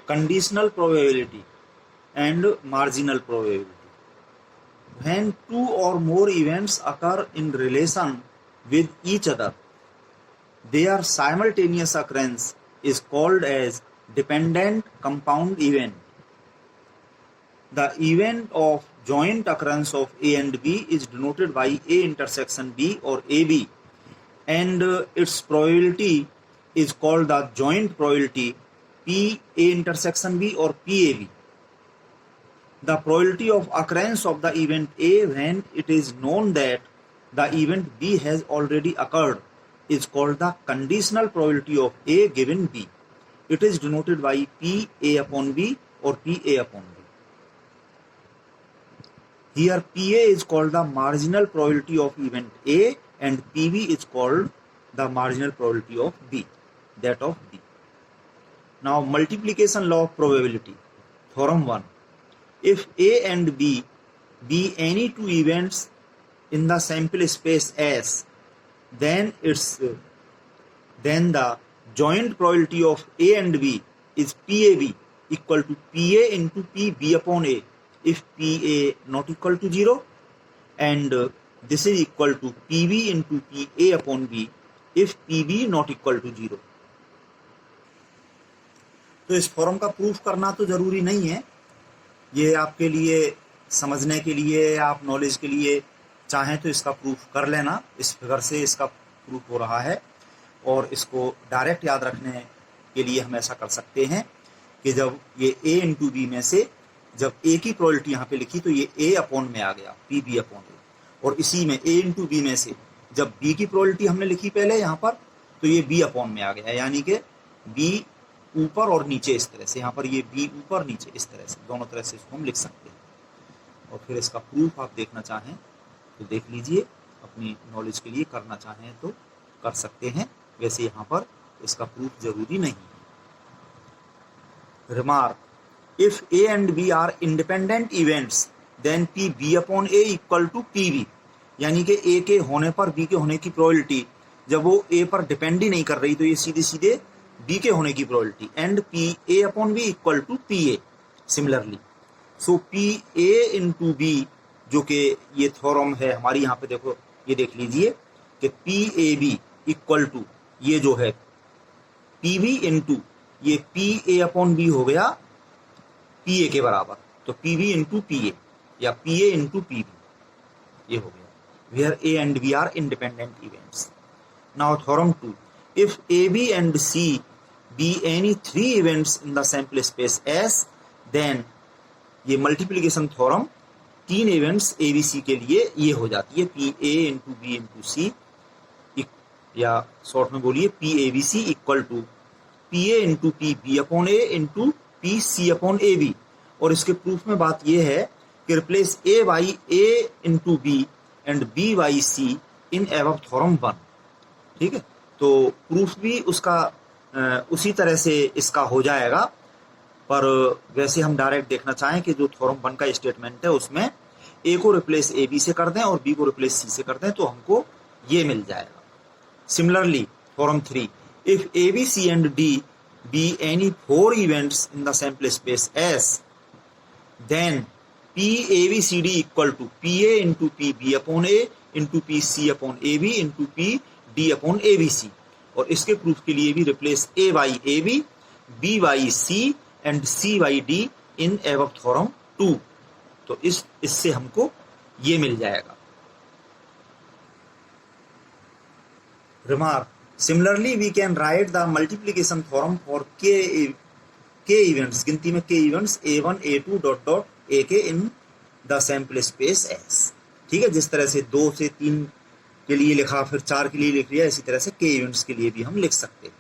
conditional probability and marginal probability. When two or more events occur in relation with each other, their simultaneous occurrence is called as dependent compound event. The event of joint occurrence of A and B is denoted by A intersection B or AB, and its probability is called the joint probability P A intersection B or PAB. The probability of occurrence of the event A when it is known that the event B has already occurred is called the conditional probability of A given B. It is denoted by P A upon B or PA upon B. Here PA is called the marginal probability of event A and PB is called the marginal probability of B, that of B. Now multiplication law of probability. Theorem 1. If A and B be any two events in the sample space S, then the joint probability of A and B is PAB equal to PA into PB upon A if PA not equal to 0, and this is equal to PB into PA upon B if PB not equal to 0. तो इस form का proof करना तो जरूरी नहीं है, ये आपके लिए समझने के लिए, आप नॉलेज के लिए चाहें तो इसका प्रूफ कर लेना. इस फिगर से इसका प्रूफ हो रहा है और इसको डायरेक्ट याद रखने के लिए हम ऐसा कर सकते हैं कि जब ये A इंटू बी में से जब A की प्रोबेबिलिटी यहाँ पे लिखी तो ये A अपॉन में आ गया, PB अपॉन A, और इसी में A इंटू बी में से जब B की प्रोबेबिलिटी हमने लिखी पहले यहाँ पर तो ये B अपॉन में आ गया, यानी कि B ऊपर और नीचे इस तरह से, यहाँ पर ये B ऊपर नीचे इस तरह से, दोनों तरह से इसको हम लिख सकते हैं. और फिर इसका प्रूफ आप देखना चाहें तो देख लीजिए, अपनी नॉलेज के लिए करना चाहें तो कर सकते हैं, वैसे यहाँ पर इसका प्रूफ जरूरी नहीं है. Remark. If A and B are independent events, then PB upon A equal to PB. यानी कि A के होने पर B के होने की प्रोबेबिलिटी जब वो A पर डिपेंड ही नहीं कर रही तो ये सीधे सीधे B के होने की probability, and PA upon B equal to PA. Similarly so PA into B जो कि ये थ्योरम है हमारी, यहाँ पे देखो ये देख लीजिए कि PAB इक्वल टू ये जो है PB इंटू ये PA अपॉन B हो गया PA के बराबर, तो PB इंटू PA या PA इंटू PB ये हो गया. Where A and B are independent events. Now theorem 2. If AB and C be any three events in the sample space S, then ये मल्टीप्लीकेशन थ्योरम तीन events ABC के लिए ये हो जाती है PA into B into C, या short में बोलिए PABC equal to PA into PB upon A into PC upon AB. और इसके प्रूफ में बात यह है कि replace A by A into B and B by C in above theorem 1. ठीक है, तो प्रूफ भी उसका उसी तरह से इसका हो जाएगा, पर वैसे हम डायरेक्ट देखना चाहें कि जो थ्योरम 1 का स्टेटमेंट है उसमें A को रिप्लेस AB से कर दें और B को रिप्लेस C से कर दें तो हमको ये मिल जाएगा. Similarly theorem 3. If AB C and D be any four events in the sample space S, then PABCD equal to PA into PB upon A into PC upon AB into PD upon ABC. और इसके proof के लिए भी replace A by AB, B by C and C by D in above theorem 2. तो इससे हमको ये मिल जाएगा. Remark. Similarly, we can write the multiplication theorem for k events, गिनती में k events a1, a2 dot dot ak in the sample space S. ठीक है, जिस तरह से 2 से 3 के लिए लिखा फिर 4 के लिए लिख लिया, इसी तरह से k events के लिए भी हम लिख सकते हैं.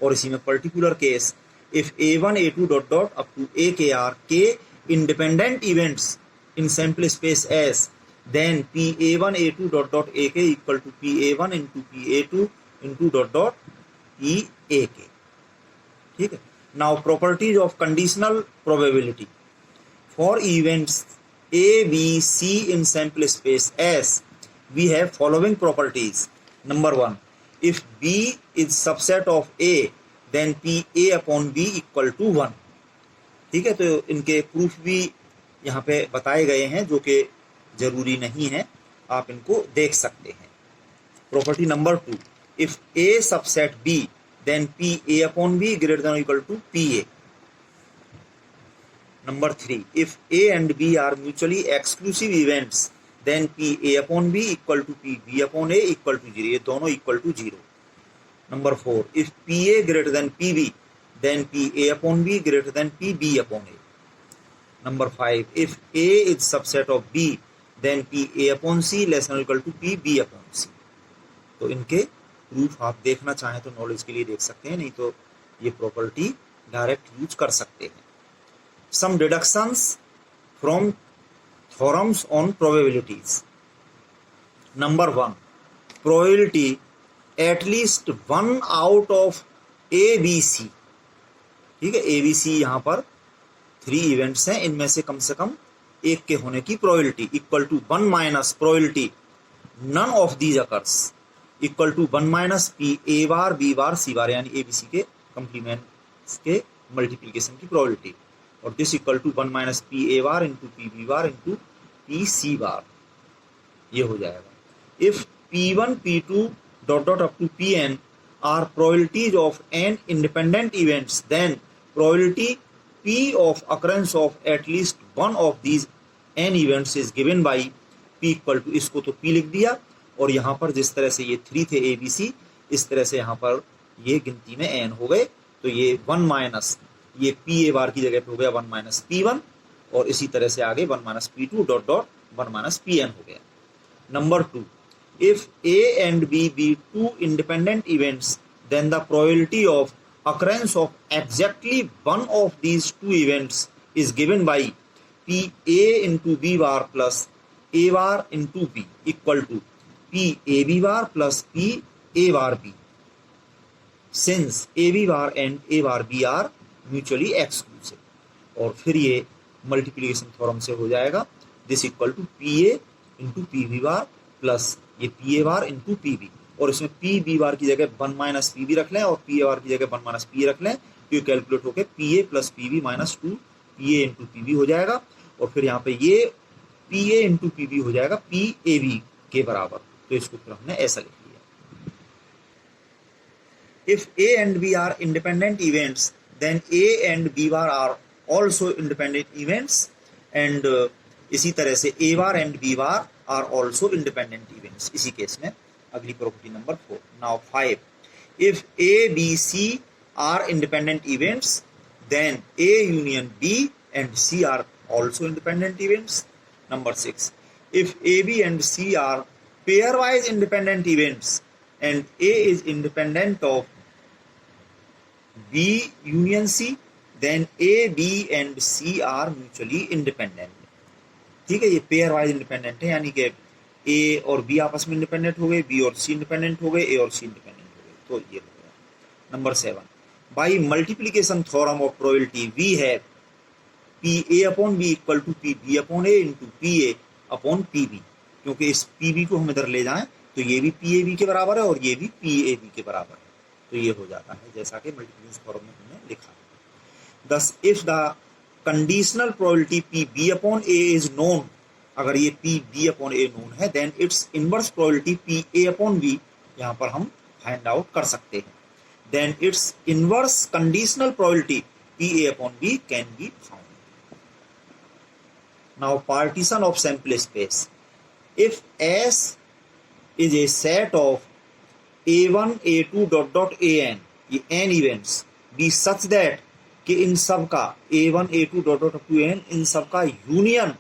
और इसी में particular case if a1, a2 dot dot up to ak are k independent events in sample space S, then pa1, a2 dot dot ak equal to pa1 into pa2 into dot dot PAK. ठीक है. Now properties of conditional probability. For events A, B, C in sample space S, we have following properties. Number 1. If B is subset of A, then PA upon B equal to 1. ठीक है, तो इनके proof भी यहाँ पे बताए गए हैं जो कि जरूरी नहीं है, आप इनको देख सकते हैं। Property number 2, if A subset B then P A upon B greater than equal to P A. Number 3, if A and B are mutually exclusive events then P A upon B equal to P B upon A equal to 0, ये दोनों equal to 0। Number 4, if P A greater than P B then P A upon B greater than P B upon A. Number 5, if A is subset of B, then P A upon C less than or equal to P B upon C। तो इनके proof आप देखना चाहें तो knowledge के लिए देख सकते हैं, नहीं तो ये प्रॉपर्टी डायरेक्ट यूज कर सकते हैं। Some deductions from theorems on probabilities. Number 1, probability at least 1 out of A B C. ठीक है, ए बी सी यहाँ पर 3 इवेंट्स हैं, इनमें से कम एक के होने की probability equal to 1 minus probability none of these occurs equal to 1 minus P A bar B bar C bar, यानी ए बी सी के कंप्लीमेंट्स के मल्टीप्लीकेशन की प्रोबेबिलिटी, और this equal to 1 minus P A bar into P B bar into P C bar, ये हो जाएगा। If P1 P2 dot dot up to Pn are probabilities of n independent events then probability P of occurrence of at least one of these n events is given by P equal to, इसको तो P लिख दिया, और यहाँ पर जिस तरह से ये 3 थे A B C, इस तरह से यहाँ पर ये गिनती में n हो गए, तो ये 1 माइनस ये P A बार की जगह पे हो गया 1 माइनस P1, और इसी तरह से आगे 1 minus P2 dot dot 1 minus Pn हो गया। Number 2, if A and B be 2 independent events then the probability of occurrence of exactly one of these 2 events is given by P A into B bar plus A bar into B equal to P A B bar plus P A bar B, since A B bar and A bar B are mutually exclusive। और फिर ये multiplication theorem से हो जाएगा, this equal to P A into P B bar plus ये P A bar into P B, और इसमें P B बार की जगह 1 माइनस पी बी रख लें और पी ए बार की जगह 1 माइनस पी ए रख लें, तो ये कैलकुलेट होकर P A plus P B minus 2 P A into P B हो जाएगा, और फिर यहाँ पे ये P A into P B हो जाएगा पी ए बी के बराबर, तो इसको फिर हमने ऐसा लिख लिया। If A and B are independent events then A and B bar are also independent events, and इसी तरह से A bar and B bar are also independent events, इसी केस में अगली property number 4। Now 5, if A, B, C are independent events, then A union B and C are also independent events। Number 6, if A, B and C are pairwise independent events and A is independent of B union C, then A, B and C are mutually independent। ठीक है, ये pairwise independent है, यानी कि ए और B आपस में independent हो गए, बी और सी इंडिपेंडेंट हो गए, ए और सी इंडिपेंडेंट हो गए, तो ये हो गया। Number 7, by multiplication theorem of probability we have P A upon B equal to P B upon A into P A upon P B, क्योंकि इस पी बी को हम इधर ले जाएं तो ये भी पी ए बी के बराबर है और ये भी पी ए बी के बराबर है, तो ये हो जाता है जैसा कि मल्टीप्लीकेशन थ्योरम में हमने लिखा। Thus if the conditional probability P B upon A is known, अगर ये P B upon A known है, then its inverse probability P A upon B यहाँ पर हम फाइंड आउट कर सकते हैं, then its inverse conditional probability P A upon B can be found. Now partition of sample space, if S is a set of A1 A2 dot dot AN, ये n events B such that कि इन सब का A1 A2 dot dot to AN इन सब का union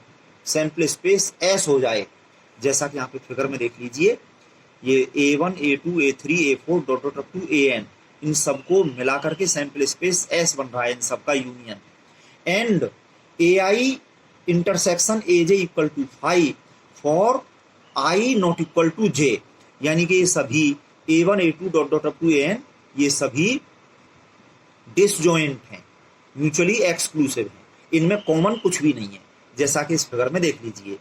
sample space S हो जाए, जैसा कि यहाँ पे फिगर में देख लीजिए, ये A1 A2 A3 A4 dot dot to AN इन सबको मिला करके सैंपल स्पेस S बन रहा है, इन सबका union, and AI intersection AJ equal to 5 for I not equal to J, यानी कि ये सभी A1 A2 dot dot to AN ये सभी डिसजॉइंट हैं, म्यूचुअली एक्सक्लूसिव हैं, इनमें कॉमन कुछ भी नहीं है, जैसा कि इस फिगर में देख लीजिए।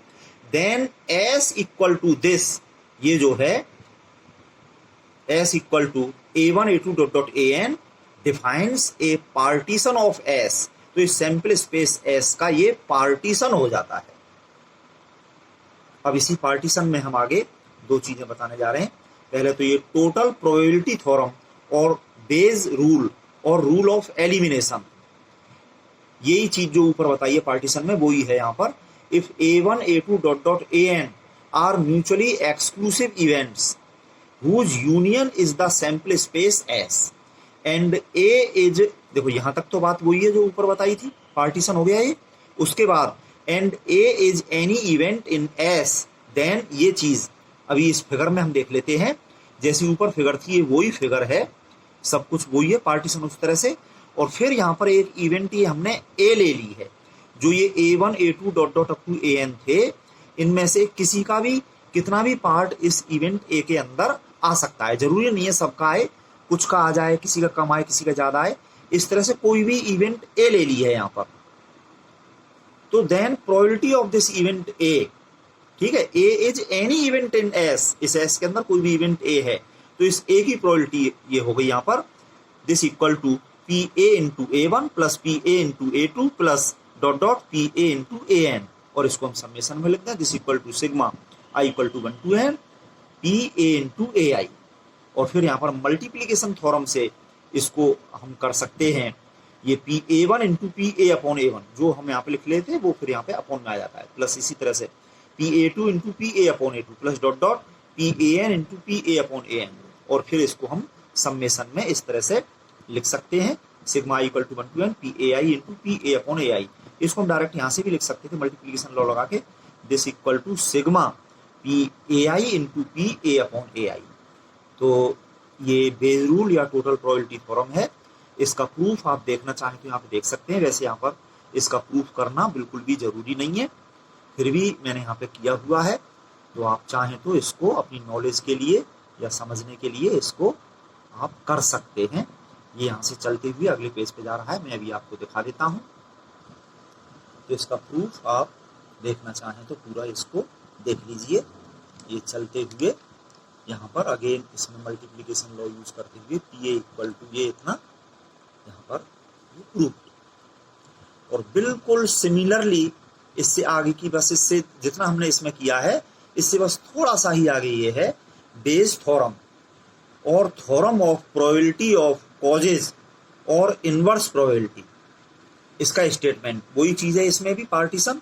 Then S equal to this, ये जो है S equal to A1 A2 dot dot AN defines a partition of S तो इस सैंपल स्पेस एस का ये पार्टीशन हो जाता है। अब इसी पार्टीशन में हम आगे दो चीजें बताने जा रहे हैं। पहले तो ये टोटल प्रोबेबिलिटी थ्योरम और बेज रूल और रूल ऑफ एलिमिनेशन, यही चीज जो ऊपर बताइए पार्टीशन में वही है यहाँ पर। If A1 A2 dot dot AN are mutually exclusive events whose union is the sample space S and A is, देखो यहां तक तो बात वही है जो ऊपर बताई थी, पार्टीशन हो गया ये। उसके बाद and A is any event in S, then ये चीज अभी इस फिगर में हम देख लेते हैं। जैसी ऊपर फिगर थी ये वही फिगर है, सब कुछ वही है, पार्टीशन उस तरह से। और फिर यहाँ पर एक इवेंट ये हमने A ले ली है, जो ये A1 A2 dot dot up to AN थे, इनमें से किसी का भी कितना भी पार्ट इस इवेंट A के अंदर आ सकता है, जरूरी नहीं है सबका आए, कुछ का आ जाए, किसी का कम आए, किसी का ज्यादा आए, इस तरह से कोई भी इवेंट ए ले ली है यहाँ पर। तो then probability of this event A, ठीक है, A is any event in S, इस एस के अंदर कोई भी इवेंट ए है, तो इस ए की प्रोबेबिलिटी ये हो गई यहाँ पर, this equal to P A into A1 plus P A into A2 plus dot dot P A into AN, और इसको हम समेशन में लिखते हैं, this equal to sigma I equal to 1 to n P A into AI। और फिर यहाँ पर मल्टीप्लीकेशन थ्योरम से इसको हम कर सकते हैं, ये P A1 into P A upon A1 जो हम यहाँ पे लिख लेते हैं वो फिर यहाँ पे अपॉन में आ जाता है, प्लस इसी तरह से P A2 into P A upon A2 plus dot dot P AN into P A upon AN, और फिर इसको हम समेशन में इस तरह से लिख सकते हैं, sigma equal to 1 to n P AI into P A upon AI। इसको हम डायरेक्ट यहाँ से भी लिख सकते थे मल्टीप्लीकेशन लॉ लगा के, this equal to sigma P AI into P A upon AI। तो ये बेज रूल या टोटल प्रोबेबिलिटी थ्योरम है, इसका प्रूफ आप देखना चाहें तो यहाँ पे देख सकते हैं। वैसे यहाँ पर इसका प्रूफ करना बिल्कुल भी जरूरी नहीं है, फिर भी मैंने यहाँ पे किया हुआ है, तो आप चाहें तो इसको अपनी नॉलेज के लिए या समझने के लिए इसको आप कर सकते हैं। ये यहाँ से चलते हुए अगले पेज पे जा रहा है, मैं अभी आपको दिखा देता हूँ। तो इसका प्रूफ आप देखना चाहें तो पूरा इसको देख लीजिए। ये चलते हुए यहाँ पर अगेन इसमें मल्टीप्लिकेशन लॉ यूज करते हुए पी ए इक्वल टू ये इतना यहाँ पर ये प्रूफ, और बिल्कुल सिमिलरली इससे आगे की बस इससे जितना हमने इसमें किया है इससे बस थोड़ा सा ही आगे ये है बेस थ्योरम और theorem of probability of causes और इनवर्स प्रोबेबिलिटी, इसका स्टेटमेंट वही चीज है इसमें भी partition.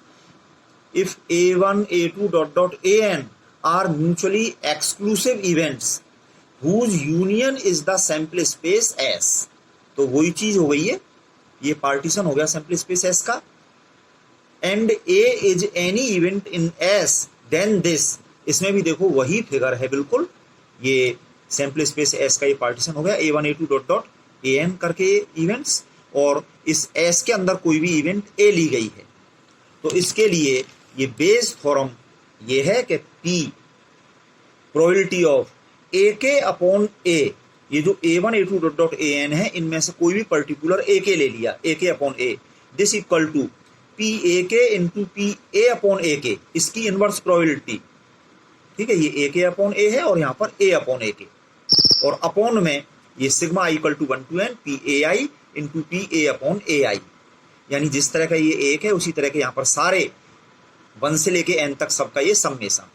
If A1 A2 dot dot AN are mutually exclusive events whose union is the sample space S, तो वही चीज हो गई है, ये पार्टीशन हो गया सैंपल स्पेस S का। And A is any event in S then this, इसमें भी देखो वही फिगर है बिल्कुल, ये सैंपल स्पेस S का ये पार्टीशन हो गया A1 A2 dot dot AN करके इवेंट्स, और इस S के अंदर कोई भी इवेंट A ली गई है। तो इसके लिए ये बेस थ्योरम ये है कि P प्रोबेबिलिटी ऑफ A के अपॉन A, ये जो A1 A2 dot dot AN है इनमें से कोई भी पर्टिकुलर A के ले लिया, A के upon A, this equal to P A के into P A upon A के, इसकी इनवर्स प्रोबेबिलिटी, ठीक है, ये A के अपॉन A है और यहाँ पर A अपॉन A के, और अपॉन में ये sigma equal to 1 to n P A I into P A upon AI, यानी जिस तरह का ये एक है उसी तरह के यहाँ पर सारे 1 से लेके n तक सबका ये समेशन,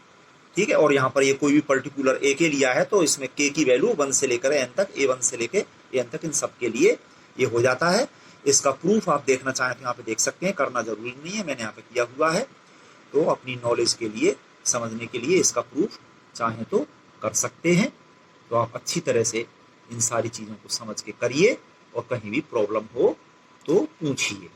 ठीक है। और यहाँ पर ये कोई भी पर्टिकुलर A के लिया है तो इसमें K की वैल्यू 1 से लेकर n तक, A1 से लेके n तक, इन सब के लिए ये हो जाता है। इसका प्रूफ आप देखना चाहें तो यहाँ पे देख सकते हैं, करना जरूरी नहीं है, मैंने यहाँ पे किया हुआ है, तो अपनी नॉलेज के लिए समझने के लिए इसका प्रूफ चाहें तो कर सकते हैं। तो आप अच्छी तरह से इन सारी चीज़ों को समझ के करिए, और कहीं भी प्रॉब्लम हो तो पूछिए।